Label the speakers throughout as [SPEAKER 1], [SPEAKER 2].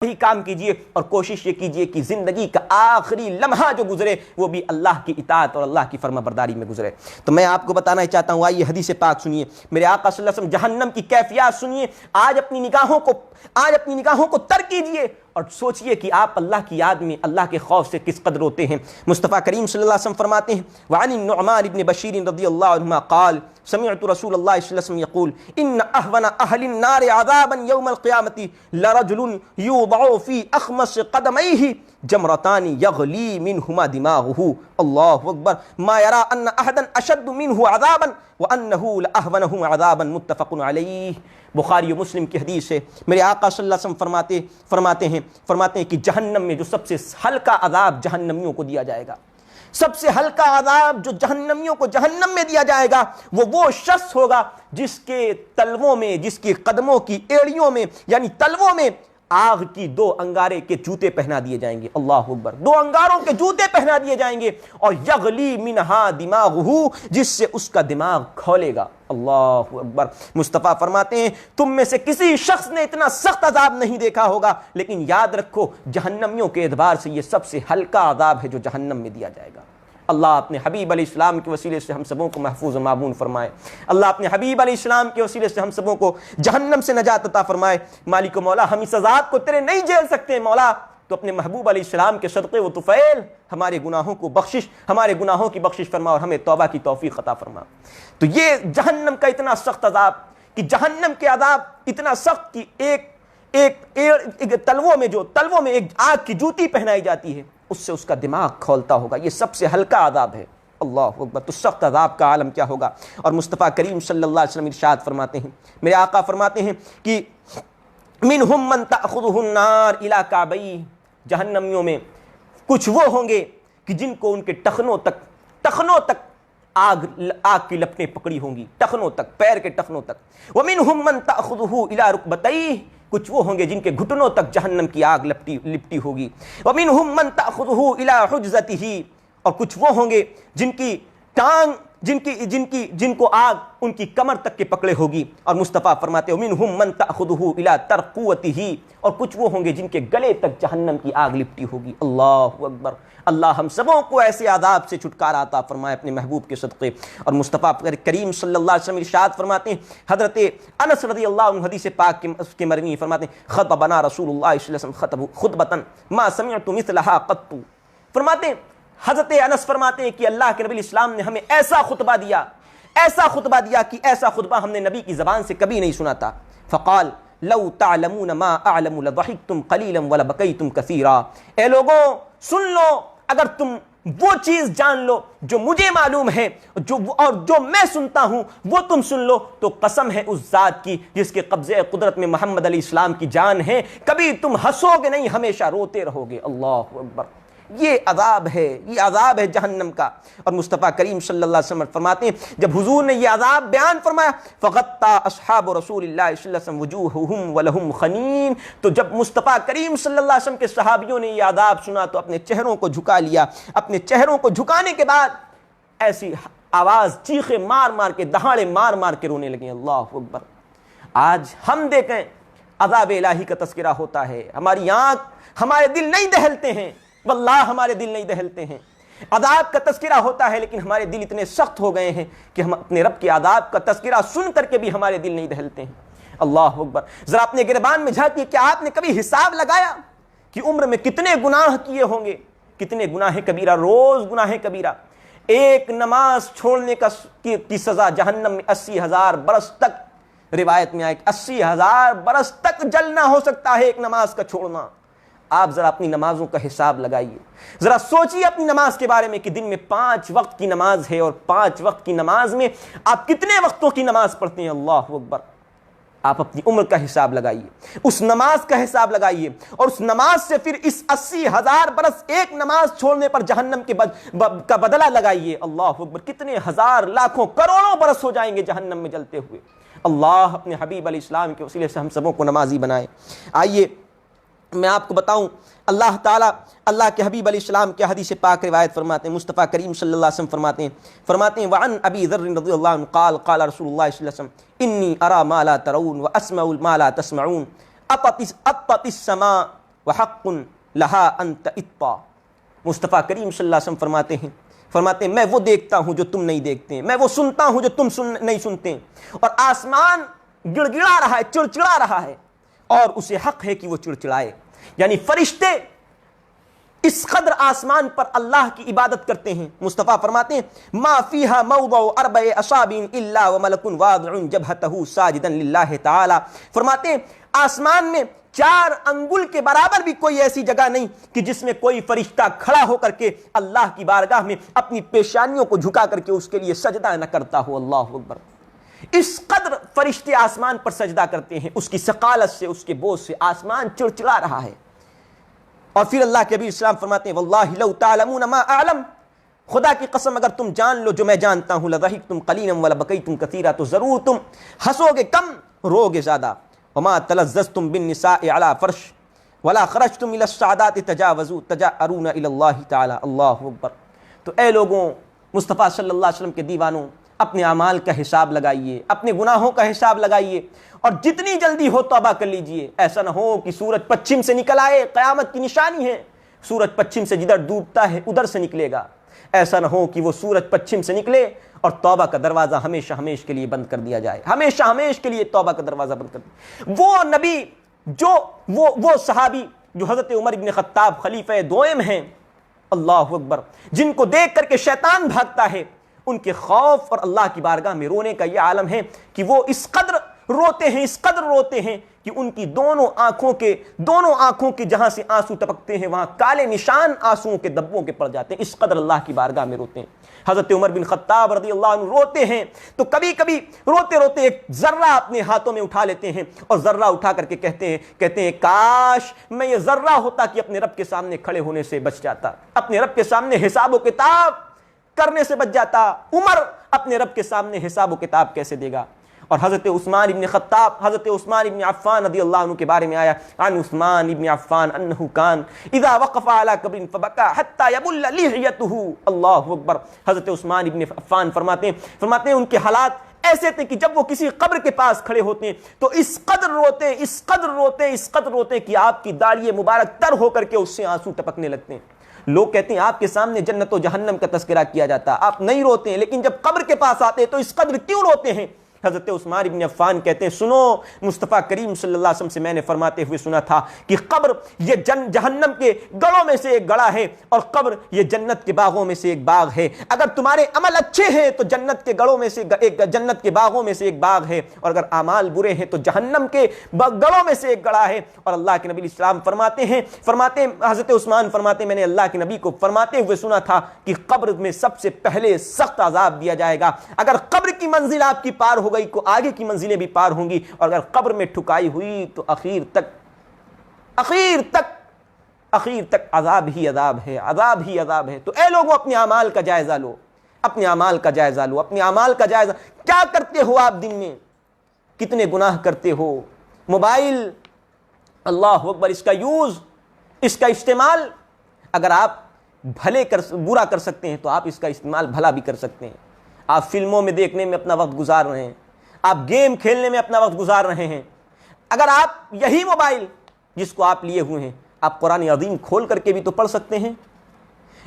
[SPEAKER 1] یہی کام کیجئے اور کوشش یہ کیجئے کہ زندگی کا آخری لمحہ جو گزرے وہ بھی اللہ کی اطاعت اور اللہ کی فرما برداری میں گزرے۔ تو میں آپ کو بتانا چاہتا ہوں، آئیے حدیث پاک سنیے، میرے آقا صلی اللہ علیہ وسلم جہنم کی کیفیات سنیے۔ آج اپنی نگاہوں کو تر کیجئے اور سوچئے کہ آپ اللہ کی یاد میں، اللہ کے خوف سے کس قدر ہوتے ہیں۔ مصطفیٰ کریم صلی اللہ علیہ وسلم فرماتے ہیں، وعن النعمان بن بشیر رضی اللہ عنہما قال سمعت رسول اللہ صلی اللہ علیہ وسلم یقول ان اہون اہل النار عذابا یوم القیامت لرجل یوضع فی اخمص قدمیہ جمرتان یغلی منہما دماغہ اللہ اکبر ما یرى ان احدا اشد منہ عذابا وانہ لاہونہم عذابا متفق علیہ۔ بخاری و مسلم کی حدیث ہے، میرے آقا صلی اللہ علیہ وسلم فرماتے ہیں کہ جہنم میں جو سب سے ہلکا عذاب جہنمیوں کو دیا جائے گا، سب سے ہلکا عذاب جو جہنمیوں کو جہنم میں دیا جائے گا وہ شخص ہوگا جس کے تلووں میں، جس کے قدموں کی ایڑیوں میں یعنی تلووں میں آگ کی 2 انگارے کے جوتے پہنا دیے جائیں گے۔ اللہ اکبر، 2 انگاروں کے جوتے پہنا دیے جائیں گے اور یغلی منہا دماغہ، جس سے اس کا دماغ کھولے گا۔ اللہ اکبر۔ مصطفیٰ فرماتے ہیں تم میں سے کسی شخص نے اتنا سخت عذاب نہیں دیکھا ہوگا، لیکن یاد رکھو جہنمیوں کے اعتبار سے یہ سب سے ہلکا عذاب ہے جو جہنم میں دیا جائے گا۔ اللہ اپنے حبیب علیہ السلام کے وسیلے سے ہم سبوں کو محفوظ و معمون فرمائے۔ اللہ اپنے حبیب علیہ السلام کے وسیلے سے ہم سبوں کو جہنم سے نجات عطا فرمائے۔ مالک و مولا، ہم اس عذاب کو تیرے نہیں جھیل سکتے مولا، تو اپنے محبوب علیہ السلام کے صدقے و طفیل ہمارے گناہوں کی بخشش فرما اور ہمیں توبہ کی توفیق عطا فرما۔ تو یہ جہنم کا اتنا سخت عذاب کہ جہنم کے عذاب اتنا سخت کہ ایک تلووں میں ایک آگ کی جوتی پہنائی جاتی ہے، اس سے اس کا دماغ کھولتا ہوگا۔ یہ سب سے ہلکا عذاب ہے۔ اللہ اکبر۔ تو سخت عذاب کا عالم کیا ہوگا؟ اور مصطفیٰ کریم صلی اللہ علیہ وسلم ارشاد فرماتے ہیں، میرے آقا فرماتے ہیں کہ منہم من تأخذہ النار الی کعبیہ، جہنمیوں میں کچھ وہ ہوں گے کہ جن کو ان کے ٹخنوں تک آگ کی لپٹیں پکڑی ہوں گی، ٹخنوں تک، پیر کے ٹخنوں تک۔ ومنہم من تأخذہ الی رکبتیہ، کچھ وہ ہوں گے جن کے گھٹنوں تک جہنم کی آگ لپٹی ہوگی۔ ومنہم من تأخذہ الی حجزتہ، اور کچھ وہ ہوں گے جن کی ٹانگ جن کو آگ ان کی کمر تک کے پکڑے ہوگی۔ اور مصطفیٰ فرماتے ہیں ومنہم من تأخذہ الی ترقوتہ، اور کچھ وہ ہوں گے جن کے گلے تک جہنم کی آگ لپٹی ہوگی۔ اللہ اکبر۔ اللہ ہم سبوں کو ایسے عذاب سے چھٹکارا عطا فرمائے اپنے محبوب کے صدقے۔ اور مصطفیٰ کریم صلی اللہ علیہ وسلم ارشاد فرماتے ہیں، حضرت انس رضی اللہ عنہ حدیث پاک کے مروی فرماتے ہیں خطبنا رسول اللہ صلی اللہ علیہ وسلم خطبۃ ما سمعت مثلها قط، فرماتے ہیں حضرت انس فرماتے ہیں کہ اللہ کے نبی اسلام نے ہمیں ایسا خطبہ دیا کہ ایسا خطبہ ہم نے نبی کی زبان سے کبھی نہیں سنا تھا۔ فقال لو تعلمون ما اعلم لضحكتم قليلا ولبكيتم كثيرا، اے لوگوں سن لو، اگر تم وہ چیز جان لو جو مجھے معلوم ہے اور جو میں سنتا ہوں وہ تم سن لو، تو قسم ہے اس ذات کی جس کے قبضے قدرت میں محمد علیہ السلام کی جان ہے، کبھی تم ہنسو گے نہیں، ہمیشہ روتے رہو گے۔ اللہ اکبر۔ یہ عذاب ہے جہنم کا۔ اور مصطفیٰ کریم صلی اللہ علیہ وسلم فرماتے ہیں جب حضور نے یہ عذاب بیان فرمایا فغطى اصحاب رسول اللہ صلی اللہ علیہ وسلم وجوہہم ولہم خنین، تو جب مصطفیٰ کریم صلی اللہ علیہ وسلم کے صحابیوں نے یہ عذاب سنا تو اپنے چہروں کو جھکا لیا۔ اپنے چہروں کو جھکانے کے بعد ایسی آواز، چیخے مار کے، دہاڑے مار کے رونے لگے۔ اللہ اکبر۔ آج ہم دیکھیں عذاب الہی کا تذکرہ ہوتا ہے، ہماری آنکھ، ہمارے دل نہیں دہلتے ہیں، واللہ ہمارے دل نہیں دہلتے ہیں۔ عذاب کا تذکرہ ہوتا ہے لیکن ہمارے دل اتنے سخت ہو گئے ہیں کہ ہم اپنے رب کے عذاب کا تذکرہ سن کر کے بھی ہمارے دل نہیں دہلتے ہیں۔ اللہ اکبر۔ ذرا اپنے گریبان میں جھانکیے، کیا آپ نے کبھی حساب لگایا کہ عمر میں کتنے گناہ کیے ہوں گے؟ کتنے گناہ کبیرہ، روز گناہ کبیرہ۔ ایک نماز چھوڑنے کی سزا جہنم میں 80,000 برس تک، روایت میں آئے کہ 80,000 برس تک جلنا ہو سکتا ہے ایک نماز کا چھوڑنا۔ آپ ذرا اپنی نمازوں کا حساب لگائیے، ذرا سوچئے اپنی نماز کے بارے میں کہ دن میں 5 وقت کی نماز ہے، اور 5 وقت کی نماز میں آپ کتنے وقتوں کی نماز پڑھتے ہیں؟ اللہ اکبر۔ آپ اپنی عمر کا حساب لگائیے، اس نماز کا حساب لگائیے، اور اس نماز سے پھر اس 80,000 برس ایک نماز چھوڑنے پر جہنم کا بدلہ لگائیے۔ اللہ اکبر۔ کتنے ہزار، لاکھوں، کروڑوں برس ہو جائیں گے جہنم میں جلتے ہوئے۔ اللہ اپنے حبیب علیہ السلام کے وسیلے سے ہم سبوں کو نمازی بنائے۔ آئیے میں آپ کو بتاؤں، اللہ تعالیٰ اللہ کے حبیب علیہ السلام کے حدیث پاک روایت فرماتے ہیں، مصطفیٰ کریم صلی اللہ علیہ وسلم فرماتے ہیں وعن ابی ذر رضی اللہ عنہ قال قال رسول اللہ صلی اللہ علیہ وسلم انی ارى ما لا ترون واسمع ما لا تسمعون اطت السماء وحق لها ان تئطا. مصطفیٰ کریم صلی اللہ علیہ وسلم فرماتے ہیں میں وہ دیکھتا ہوں جو تم نہیں دیکھتے ہیں، میں وہ سنتا ہوں جو تم نہیں سنتے ہیں، اور آسمان گڑ گڑا رہا ہے، چڑچڑا رہا ہے، اور اسے حق ہے کہ وہ چڑچڑائے. یعنی فرشتے اس قدر آسمان پر اللہ کی عبادت کرتے ہیں. مصطفیٰ فرماتے ہیں ما فیہا موضع اربع اصابع الا وملک واضع جبہتہ ساجدا للہ تعالی. فرماتے ہیں آسمان میں 4 انگل کے برابر بھی کوئی ایسی جگہ نہیں کہ جس میں کوئی فرشتہ کھڑا ہو کر کے اللہ کی بارگاہ میں اپنی پیشانیوں کو جھکا کر کے اس کے لیے سجدہ نہ کرتا ہو. اللہ اکبر. اس قدر فرشتے آسمان پر سجدہ کرتے ہیں، اس کی ثقالت سے، اس کے بوجھ سے آسمان چڑچڑا رہا ہے. اور پھر اللہ کے نبی اسلام فرماتے ہیں واللہ لو تعلمون ما اعلم، خدا کی قسم اگر تم جان لو جو میں جانتا ہوں، لضحکتم قلیلا ولبکیتم کثیرا، تو ضرور تم ہنسو گے کم، رو گے زیادہ. وما تلذذتم بالنساء على فرش ولا خرجتم الى السعادات تجارون الى اللہ تعالی. اللہ اکبر. تو اے لوگوں، مصطفیٰ صلی اللہ علیہ وسلم کے دیوانوں، اپنے اعمال کا حساب لگائیے، اپنے گناہوں کا حساب لگائیے، اور جتنی جلدی ہو توبہ کر لیجئے. ایسا نہ ہو کہ سورج پچھم سے نکل آئے، قیامت کی نشانی ہے، سورج پچھم سے جدھر ڈوبتا ہے ادھر سے نکلے گا. ایسا نہ ہو کہ وہ سورج پچھم سے نکلے اور توبہ کا دروازہ ہمیشہ ہمیشہ کے لیے بند کر دیا جائے، ہمیشہ ہمیشہ کے لیے توبہ کا دروازہ بند کر دیا. وہ نبی جو وہ صحابی جو حضرت عمر بن خطاب خلیفہ دوئم ہیں، اللہ اکبر، جن کو دیکھ کر کے شیطان بھاگتا ہے، ان کے خوف اور اللہ کی بارگاہ میں رونے کا یہ عالم ہے کہ وہ اس قدر روتے ہیں کہ ان کی دونوں آنکھوں کے جہاں سے آنسو ٹپکتے ہیں وہاں کالے نشان آنسوؤں کے دبوں کے پڑ جاتے ہیں. اس قدر اللہ کی بارگاہ میں روتے ہیں. حضرت عمر بن خطاب رضی اللہ عنہ روتے ہیں تو کبھی کبھی روتے ایک ذرہ اپنے ہاتھوں میں اٹھا لیتے ہیں اور ذرہ اٹھا کر کے کہتے ہیں کاش میں یہ ذرہ ہوتا کہ اپنے رب کے سامنے کھڑے ہونے سے بچ جاتا، اپنے رب کے سامنے حساب و کتاب کرنے سے بچ جاتا. عمر اپنے رب کے سامنے حساب و کتاب کیسے دے گا؟ اور حضرت عثمان ابن عفان رضی اللہ عنہ کے بارے میں آیا عن عثمان ابن عفان انه كان اذا وقف على قبر فبكى حتى يبل لحيته. اللہ اکبر. حضرت عثمان ابن عفان فرماتے ہیں ان کے حالات ایسے تھے کہ جب وہ کسی قبر کے پاس کھڑے ہوتے ہیں تو اس قدر روتے کہ آپ کی داڑھی مبارک تر ہو کر کے اس سے آنسو ٹپکنے لگتے ہیں. لوگ کہتے ہیں آپ کے سامنے جنت و جہنم کا تذکرہ کیا جاتا، آپ نہیں روتے ہیں، لیکن جب قبر کے پاس آتے ہیں تو اس قدر کیوں روتے ہیں؟ حضرت عثمان ابن عفان کہتے ہیں سنو، مصطفیٰ کریم صلی اللہ علیہ وسلم سے میں نے فرماتے ہوئے سنا تھا کہ قبر یہ جہنم کے گڑوں میں سے ایک گڑا ہے اور قبر یہ جنت کے باغوں میں سے ایک باغ ہے. اگر تمہارے عمل اچھے ہیں تو جنت کے باغوں میں سے ایک باغ ہے، اور اگر اعمال برے ہیں تو جہنم کے گڑوں میں سے ایک گڑا ہے. اور اللہ کے نبی اسلام فرماتے ہیں حضرت عثمان فرماتے ہیں میں نے اللہ کے نبی کو فرماتے ہوئے سنا تھا کہ قبر میں سب سے پہلے سخت عذاب دیا جائے گا. اگر قبر کی منزل آپ کی پار ہو گئی کو آگے کی منزلیں بھی پار ہوں گی، اور اگر قبر میں ٹھکائی ہوئی تو اخیر تک عذاب ہی عذاب ہے. تو اے لوگوں اپنے اعمال کا جائزہ لو، اپنے اعمال کا جائزہ. کیا کرتے ہو آپ دن میں؟ کتنے گناہ کرتے ہو؟ موبائل، اللہ اکبر، اس کا یوز، اس کا استعمال، اگر آپ برا کر سکتے ہیں تو آپ اس کا استعمال بھلا بھی کر سکتے ہیں. آپ فلموں میں دیکھنے میں اپنا وقت گزار رہے ہیں، آپ گیم کھیلنے میں اپنا وقت گزار رہے ہیں. اگر آپ یہی موبائل جس کو آپ لیے ہوئے ہیں آپ قرآن عظیم کھول کر کے بھی تو پڑھ سکتے ہیں.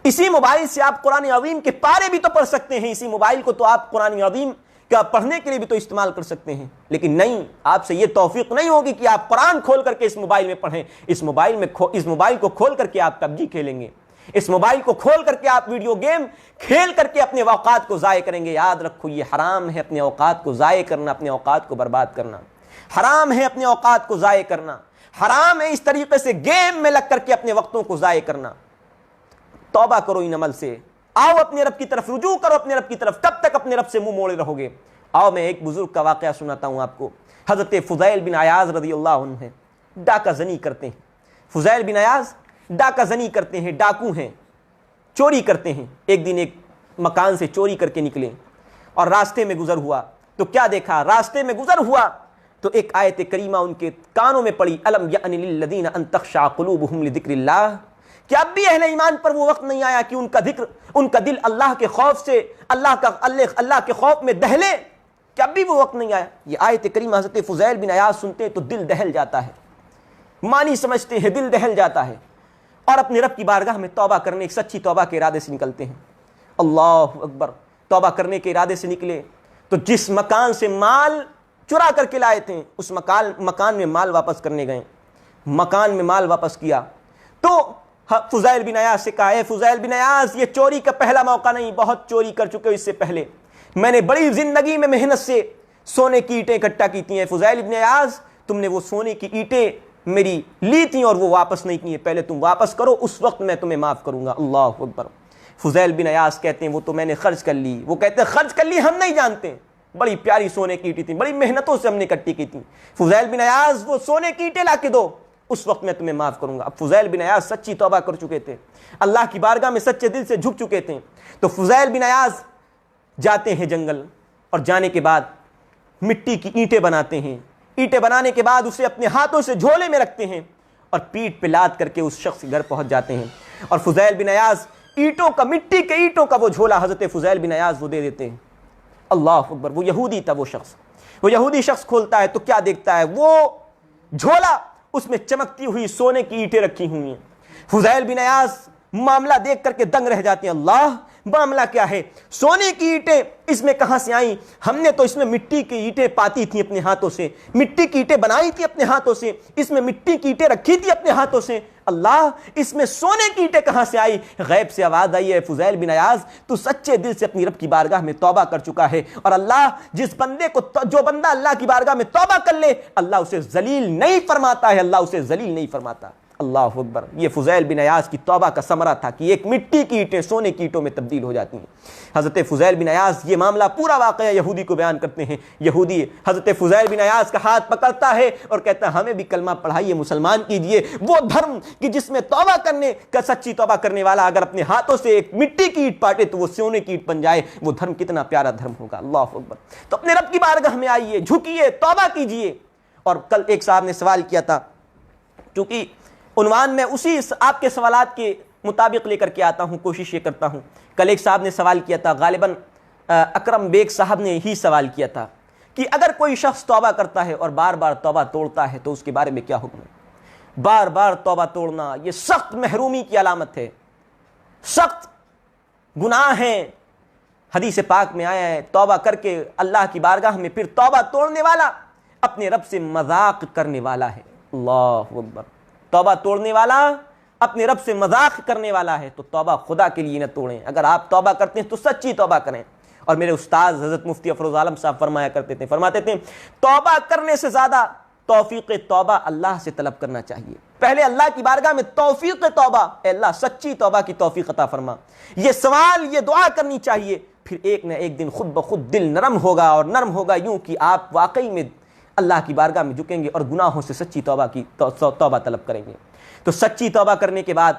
[SPEAKER 1] اسی موبائل سے آپ قرآن عظیم کے پارے بھی تو پڑھ سکتے ہیں. اسی موبائل کو تو آپ قرآن عظیم کا پڑھنے کے لیے بھی تو استعمال کر سکتے ہیں. لیکن نہیں، آپ سے یہ توفیق نہیں ہوگی کہ آپ قرآن کھول کر کے اس موبائل میں پڑھیں. اس موبائل کو کھول کر کے آپ PUBG کھیلیں گے، اس موبائل کو کھول کر کے آپ ویڈیو گیم کھیل کر کے اپنے اوقات کو ضائع کریں گے. یاد رکھو یہ حرام ہے اپنے اوقات کو ضائع کرنا، اپنے اوقات کو برباد کرنا. حرام ہے اپنے اوقات کو ضائع کرنا، حرام ہے اس طریقے سے گیم میں لگ کر کے اپنے وقتوں کو ضائع کرنا. توبہ کرو ان عمل سے، آؤ اپنے رب کی طرف رجوع کرو، اپنے رب کی طرف. کب تک اپنے رب سے منہ موڑے رہو گے؟ آؤ میں ایک بزرگ کا واقعہ سناتا ہوں آپ کو. حضرت فضیل بن عیاض رضی اللہ عنہ ہیں، ڈاکہ زنی کرتے ہیں. فضیل بن عیاض ڈاکہ زنی کرتے ہیں، ڈاکو ہیں، چوری کرتے ہیں. ایک دن ایک مکان سے چوری کر کے نکلے اور راستے میں گزر ہوا تو کیا دیکھا؟ راستے میں گزر ہوا تو ایک آیت کریمہ ان کے کانوں میں پڑی، الم یأن للذین ان تخشع قلوبہم لذکر اللہ. کہ اب بھی اہل ایمان پر وہ وقت نہیں آیا کہ ان کا دل اللہ کے خوف سے اللہ کے خوف میں دہلے؟ کہ اب بھی وہ وقت نہیں آیا؟ یہ آیت کریمہ حضرت فضیل بن عیاض سنتے تو دل دہل جاتا ہے. مانی سمجھتے ہیں، دل دہل جاتا ہے، اور اپنے رب کی بارگاہ میں توبہ کرنے، ایک سچی توبہ کے ارادے سے نکلتے ہیں۔ اللہ اکبر، توبہ کرنے کے ارادے سے نکلے تو جس مکان سے مال چرا کر کے لائے تھے اس مکان میں مال واپس کرنے گئے، مکان میں مال واپس کیا تو فضیل بن عیاض سے کہا، اے فضیل بن عیاض، یہ چوری کا پہلا موقع نہیں، بہت چوری کر چکے ہو اس سے پہلے، میں نے بڑی زندگی میں محنت سے سونے کی اینٹیں اکٹھا کی تھی، فضیل بن عیاض تم نے وہ سونے کی اینٹیں میری لی تھیں اور وہ واپس نہیں کی ہیں، پہلے تم واپس کرو، اس وقت میں تمہیں معاف کروں گا۔ اللہ اکبر۔ فضیل بن عیاض کہتے ہیں وہ تو میں نے خرچ کر لی، وہ کہتے ہیں خرچ کر لی ہم نہیں جانتے، بڑی پیاری سونے کی اینٹیں تھیں، بڑی محنتوں سے ہم نے اکٹھی کی تھی، فضیل بن عیاض وہ سونے کی اینٹیں لا کے دو، اس وقت میں تمہیں معاف کروں گا۔ اب فضیل بن عیاض سچی توبہ کر چکے تھے، اللہ کی بارگاہ میں سچے دل سے جھک چکے تھے، تو فضیل بن عیاض جاتے ہیں جنگل، اور جانے کے بعد مٹی کی اینٹیں بناتے ہیں، اینٹیں بنانے کے بعد اسے اپنے ہاتھوں سے جھولے میں رکھتے ہیں اور پیٹھ پہ لاد کر کے اس شخص کے گھر پہنچ جاتے ہیں، اور فضیل بن عیاض اینٹوں کا، مٹی کے اینٹوں کا وہ جھولا حضرت فضیل بن عیاض وہ دے دیتے ہیں۔ اللہ اکبر۔ وہ یہودی تھا، وہ یہودی شخص کھولتا ہے تو کیا دیکھتا ہے؟ وہ جھولا، اس میں چمکتی ہوئی سونے کی اینٹیں رکھی ہوئی ہیں۔ فضیل بن عیاض معاملہ دیکھ کر کے دنگ رہ جاتے ہیں، اللہ معاملہ کیا ہے؟ سونے کی اینٹیں اس میں کہاں سے آئیں؟ ہم نے تو اس میں مٹی کی اینٹیں پاتی تھیں اپنے ہاتھوں سے، مٹی کی اینٹیں بنائی تھی اپنے ہاتھوں سے، اس میں مٹی کی اینٹیں رکھی تھی اپنے ہاتھوں سے، اللہ اس میں سونے کی اینٹیں کہاں سے آئی؟ غیب سے آواز آئی ہے، فضیل بن عیاض تو سچے دل سے اپنی رب کی بارگاہ میں توبہ کر چکا ہے، اور اللہ جو بندہ اللہ کی بارگاہ میں توبہ کر لے اللہ اسے ذلیل نہیں فرماتا ہے، اللہ اسے ذلیل نہیں فرماتا۔ اللہ اکبر۔ یہ فضیل بن عیاض کی توبہ کا ثمرہ تھا کہ ایک مٹی کی اینٹیں سونے کی اینٹوں میں تبدیل ہو جاتی ہیں۔ حضرت فضیل بن عیاض یہ معاملہ پورا واقعہ یہودی کو بیان کرتے ہیں، یہودی حضرت فضیل بن عیاض کا ہاتھ پکڑتا ہے اور کہتا ہے ہمیں بھی کلمہ پڑھائیے، مسلمان کیجئے، وہ دھرم کہ جس میں توبہ کرنے کا، سچی توبہ کرنے والا اگر اپنے ہاتھوں سے ایک مٹی کی اینٹ پاٹے تو وہ سونے کی اینٹ بن جائے، وہ دھرم کتنا پیارا دھرم ہوگا۔ اللہ اکبر۔ تو اپنے رب کی بارگاہ میں آئیے، جھکیے، توبہ کیجئے۔ اور کل ایک صاحب نے سوال کیا تھا، چونکہ عنوان میں اسی آپ کے سوالات کے مطابق لے کر کے آتا ہوں، کوشش یہ کرتا ہوں۔ کل ایک صاحب نے سوال کیا تھا، غالباً اکرم بیگ صاحب نے ہی سوال کیا تھا کہ اگر کوئی شخص توبہ کرتا ہے اور بار بار توبہ توڑتا ہے تو اس کے بارے میں کیا حکم ہے؟ بار بار توبہ توڑنا یہ سخت محرومی کی علامت ہے، سخت گناہ ہے۔ حدیث پاک میں آیا ہے توبہ کر کے اللہ کی بارگاہ میں پھر توبہ توڑنے والا اپنے رب سے مذاق کرنے والا ہے۔ اللہ اکبر۔ توبہ توڑنے والا اپنے رب سے مذاق کرنے والا ہے، تو توبہ خدا کے لیے نہ توڑیں۔ اگر آپ توبہ کرتے ہیں تو سچی توبہ کریں۔ اور میرے استاد حضرت مفتی افروز عالم صاحب فرماتے تھے توبہ کرنے سے زیادہ توفیق توبہ اللہ سے طلب کرنا چاہیے۔ پہلے اللہ کی بارگاہ میں توفیق توبہ، اے اللہ سچی توبہ کی توفیق عطا فرما، یہ سوال، یہ دعا کرنی چاہیے، پھر ایک نہ ایک دن خود بخود دل نرم ہوگا، اور نرم ہوگا یوں کہ آپ واقعی میں اللہ کی بارگاہ میں جھکیں گے اور گناہوں سے سچی توبہ طلب کریں گے۔ تو سچی توبہ کرنے کے بعد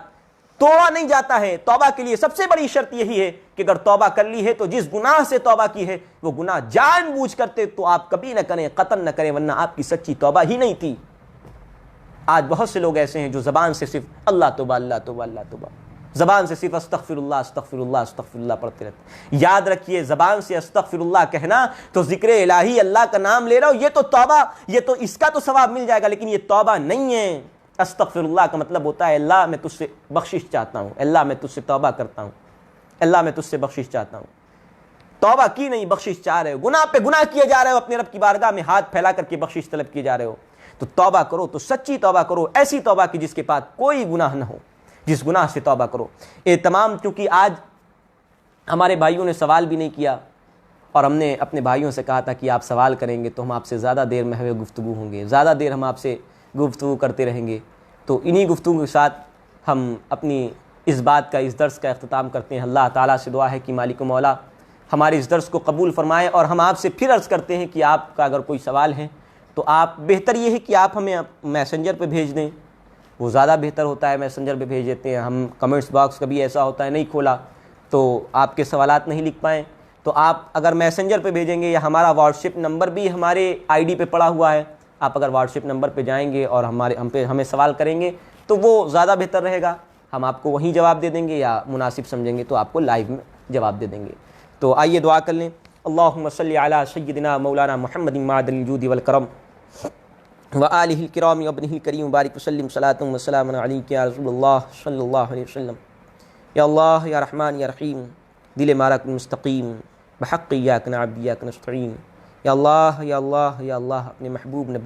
[SPEAKER 1] توبہ نہیں جاتا ہے۔ توبہ کے لیے سب سے بڑی شرط یہی ہے کہ اگر توبہ کر لی ہے تو جس گناہ سے توبہ کی ہے وہ گناہ جان بوجھ کرتے تو آپ کبھی نہ کریں، قطعاً نہ کریں، ورنہ آپ کی سچی توبہ ہی نہیں تھی۔ آج بہت سے لوگ ایسے ہیں جو زبان سے صرف اللہ توبہ اللہ توبہ اللہ توبہ، زبان سے صرف استغفر اللہ استغفر اللہ استغفر اللہ پڑھتے رہتے۔ یاد رکھیے زبان سے استغفر اللہ کہنا تو ذکر الہی، اللہ کا نام لے رہا ہو، یہ تو توبہ، یہ تو اس کا تو ثواب مل جائے گا، لیکن یہ توبہ نہیں ہے۔ استغفر اللہ کا مطلب ہوتا ہے اللہ میں تجھ سے بخشش چاہتا ہوں، اللہ میں تجھ سے توبہ کرتا ہوں، اللہ میں تجھ سے بخشش چاہتا ہوں۔ توبہ کی نہیں، بخشش چاہ رہے ہو، گناہ پہ گناہ کیے جا رہے ہو، اپنے رب کی بارگاہ میں ہاتھ پھیلا کر کے بخشش طلب کیے جا رہے ہو، تو توبہ کرو، تو سچی توبہ کرو، ایسی توبہ کی جس کے بعد کوئی گناہ نہ ہو، جس گناہ سے توبہ کرو۔ تمام چونکہ آج ہمارے بھائیوں نے سوال بھی نہیں کیا، اور ہم نے اپنے بھائیوں سے کہا تھا کہ آپ سوال کریں گے تو ہم آپ سے زیادہ دیر محو گفتگو ہوں گے، زیادہ دیر ہم آپ سے گفتگو کرتے رہیں گے، تو انہی گفتگو کے ساتھ ہم اپنی اس بات کا، اس درس کا اختتام کرتے ہیں۔ اللہ تعالیٰ سے دعا ہے کہ مالک و مولا ہمارے اس درس کو قبول فرمائے، اور ہم آپ سے پھر عرض کرتے ہیں کہ آپ کا اگر کوئی سوال ہے تو آپ بہتر یہ ہے کہ آپ ہمیں میسنجر پہ بھیج دیں، وہ زیادہ بہتر ہوتا ہے، میسنجر پہ بھیج دیتے ہیں ہم۔ کمنٹس باکس کبھی ایسا ہوتا ہے نہیں کھولا تو آپ کے سوالات نہیں لکھ پائیں، تو آپ اگر میسنجر پہ بھیجیں گے، یا ہمارا واٹس ایپ نمبر بھی ہمارے آئی ڈی پہ پڑا ہوا ہے، آپ اگر واٹس ایپ نمبر پہ جائیں گے اور ہمیں سوال کریں گے تو وہ زیادہ بہتر رہے گا، ہم آپ کو وہیں جواب دے دیں گے، یا مناسب سمجھیں گے تو آپ کو لائیو میں جواب دے دیں گے۔ تو آئیے دعا کر لیں۔ اللہم صلی علی سیدنا مولانا محمد معدن الجود والکرم وآلہ الکرام وابنہ الکریم بارک وسلم صلاۃ و سلام علیک یا رسول اللہ صلی اللہ علیہ وسلم۔ یا اللہ یا رحمان یا رحیم، دل ہمارا کن مستقیم بحق ایاک نعبد و ایاک نستعین۔ یا اللہ یا اللہ یا اللہ، اپنے محبوب نبی